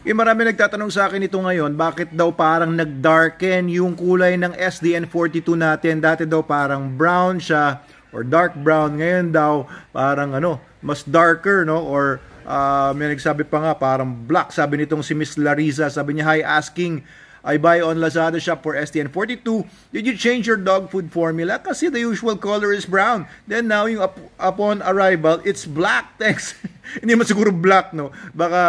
Marami nagtatanong sa akin ito ngayon, bakit daw parang nag-darken yung kulay ng SDN42 natin? Dati daw parang brown siya or dark brown. Ngayon daw parang mas darker, no? Or may nagsabi pa nga parang black. Sabi nitong si Miss Larissa, sabi niya, hi, asking, I buy on Lazada shop for SDN42. Did you change your dog food formula? Kasi the usual color is brown. Then now, yung upon arrival, it's black. Thanks. Hindi man siguro black, no? Baka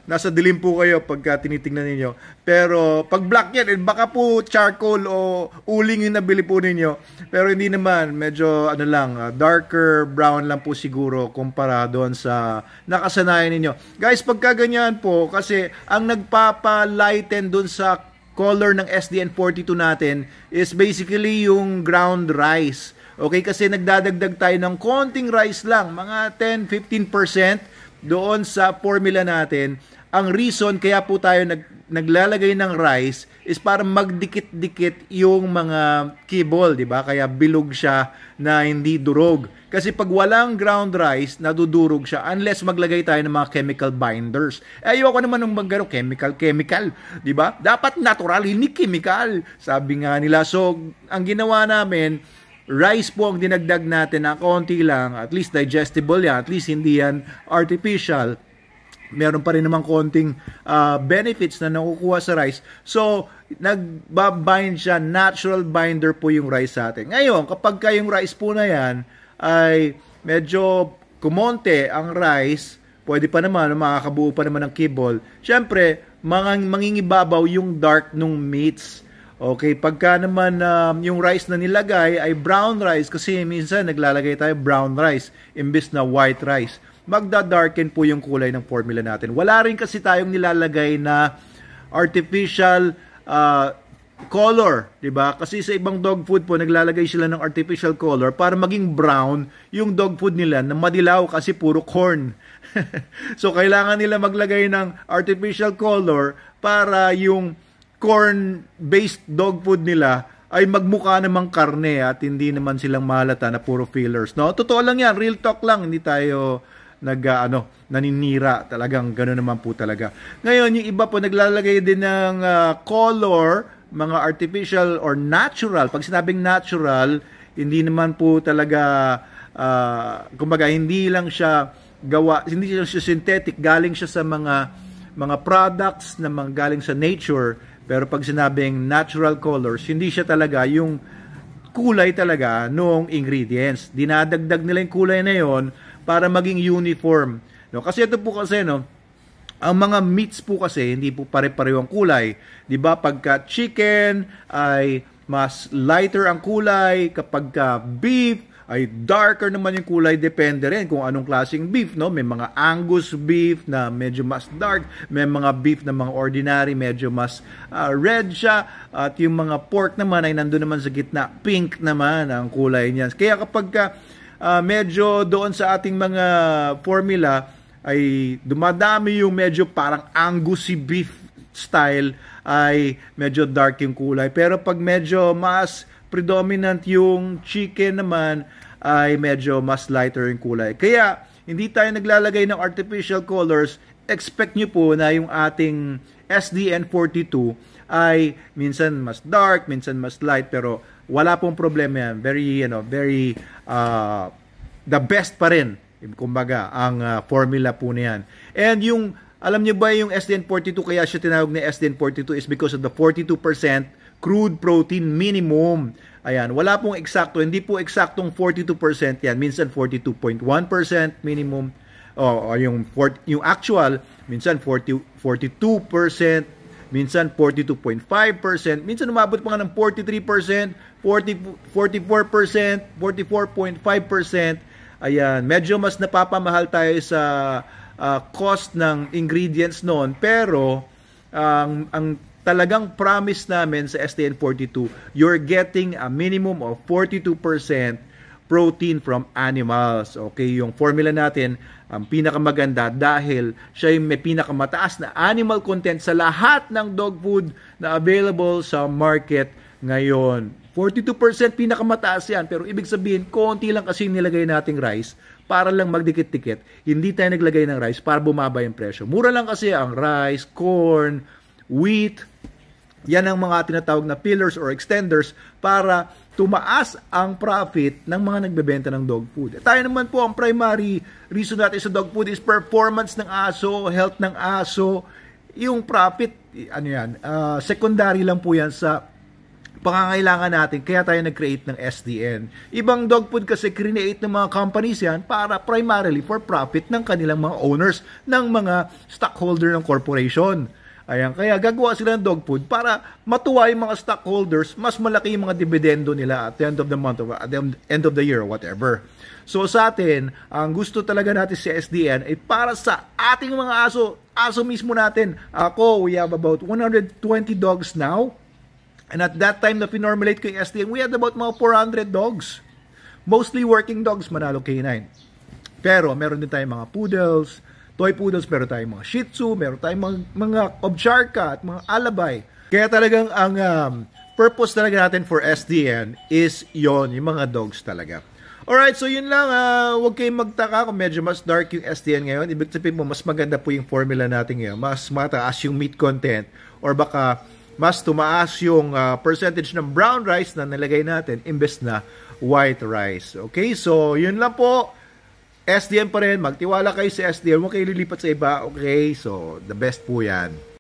nasa dilim po kayo pagka tinitingnan ninyo. Pero pag black yan, baka po charcoal o uling yung nabili po ninyo. Pero hindi naman, medyo darker brown lang po siguro kumpara doon sa nakasanayan ninyo. Guys, pagka ganyan po, kasi ang nagpapa-lighten doon sa color ng SDN42 natin is basically yung ground rice. Okay, kasi nagdadagdag tayo ng konting rice lang, mga 10-15% doon sa formula natin. Ang reason kaya po tayo naglalagay ng rice is para magdikit-dikit yung mga kibble, di ba? Kaya bilog siya na hindi durog. Kasi pag walang ground rice, nadudurog siya unless maglagay tayo ng mga chemical binders. Ayoko naman ng chemical, di ba? Dapat natural, hindi chemical. Sabi nga nila. So, ang ginawa namin, rice po ang dinagdag natin na konti lang, at least digestible yan, at least hindi yan artificial. Meron pa rin naman konting benefits na nakukuha sa rice. So, nagbabind siya, natural binder po yung rice sa atin. Ngayon, kapag yung rice po na yan ay medyo kumonte ang rice, pwede pa naman, makakabuo pa naman ng kibble. Siyempre, mangingibabaw yung dark nung meats. Okay, pagka naman yung rice na nilagay ay brown rice, kasi minsan naglalagay tayo brown rice imbes na white rice, magda-darken po yung kulay ng formula natin. Wala rin kasi tayong nilalagay na artificial color, di ba? Kasi sa ibang dog food po, naglalagay sila ng artificial color para maging brown yung dog food nila na madilaw kasi puro corn. So, kailangan nila maglagay ng artificial color para yung corn-based dog food nila ay magmukha namang karne at hindi naman silang mahalata na puro fillers, no? Totoo lang yan, real talk lang, hindi tayo naninira, talagang gano'n naman po talaga. Ngayon, yung iba po naglalagay din ng color, mga artificial or natural. Pag sinabing natural, hindi naman po talaga kumbaga hindi lang siya hindi siya synthetic, galing siya sa mga products na galing sa nature. Pero pag sinabing natural colors, hindi siya talaga yung kulay talaga nung ingredients. Dinadagdag nila yung kulay na yon para maging uniform. No? Kasi ito po kasi, ang mga meats po kasi, hindi po pare-pareho ang kulay. Diba? Pagka chicken ay mas lighter ang kulay. Kapag beef ay darker naman yung kulay, depende rin kung anong klaseng beef, no? May mga Angus beef na medyo mas dark, may mga beef na mga ordinary, medyo mas red siya, at yung mga pork naman ay nandun naman sa gitna, pink naman ang kulay niyan. Kaya kapag medyo doon sa ating mga formula ay dumadami yung medyo parang Angus beef style, ay medyo dark yung kulay. Pero pag medyo mas predominant yung chicken naman, ay medyo mas lighter yung kulay. Kaya, hindi tayo naglalagay ng artificial colors. Expect nyo po na yung ating SDN42 ay minsan mas dark, minsan mas light, pero wala pong problema yan. Very, the best pa rin, kumbaga, ang formula po niyan. And yung, alam nyo ba yung SDN42, kaya siya tinawag na SDN42 is because of the 42% crude protein minimum. Ayan, wala pong eksakto, hindi po eksaktong 42% yan. Minsan 42.1% minimum. Yung actual, minsan 42%, minsan 42.5%, minsan umabot pa nga ng 43%, 44%, 44.5%. Ayan, medyo mas napapamahal tayo sa cost ng ingredients noon, pero ang talagang promise namin sa SDN42, you're getting a minimum of 42% protein from animals. Okay, yung formula natin, ang pinakamaganda dahil siya yung may pinakamataas na animal content sa lahat ng dog food na available sa market ngayon. 42% pinakamataas yan, pero ibig sabihin, konti lang kasi nilagay nating rice para lang magdikit-dikit. Hindi tayo naglagay ng rice para bumaba yung presyo. Mura lang kasi ang rice, corn, wheat. Yan ang mga tinatawag na pillars or extenders para tumaas ang profit ng mga nagbebenta ng dog food. Tayo naman po, ang primary reason natin sa dog food is performance ng aso, health ng aso. Yung profit, secondary lang po yan sa pangangailangan natin, kaya tayo nag-create ng SDN. Ibang dog food kasi create ng mga companies yan para primarily for profit ng kanilang mga owners, ng mga stockholder ng corporation. Ayan, kaya gagawa sila ng dog food para matuwa yung mga stockholders, mas malaki yung mga dividendo nila at the end of the month, at the end of the year, whatever. So sa atin, ang gusto talaga natin sa SDN ay para sa ating mga aso mismo natin. Ako, we have about 120 dogs now. And at that time na pinormulate ko yung SDN, we had about mga 400 dogs. Mostly working dogs, Manalo K9. Pero meron din tayong mga poodles, toy poodles, meron tayong mga Shih Tzu, meron tayong mga Ovcharka at mga Alabay. Kaya talagang ang purpose talaga natin for SDN is yon, yung mga dogs talaga. Alright, so yun lang. Huwag kayong magtaka kung medyo mas dark yung SDN ngayon. Ibig sabihin mo, mas maganda po yung formula natin ngayon. Mas mataas yung meat content or baka mas tumaas yung percentage ng brown rice na nilagay natin imbes na white rice. Okay, so yun lang po. SDN pa rin. Magtiwala kayo sa SDN. Huwag kayo lilipat sa iba. Okay, so the best po yan.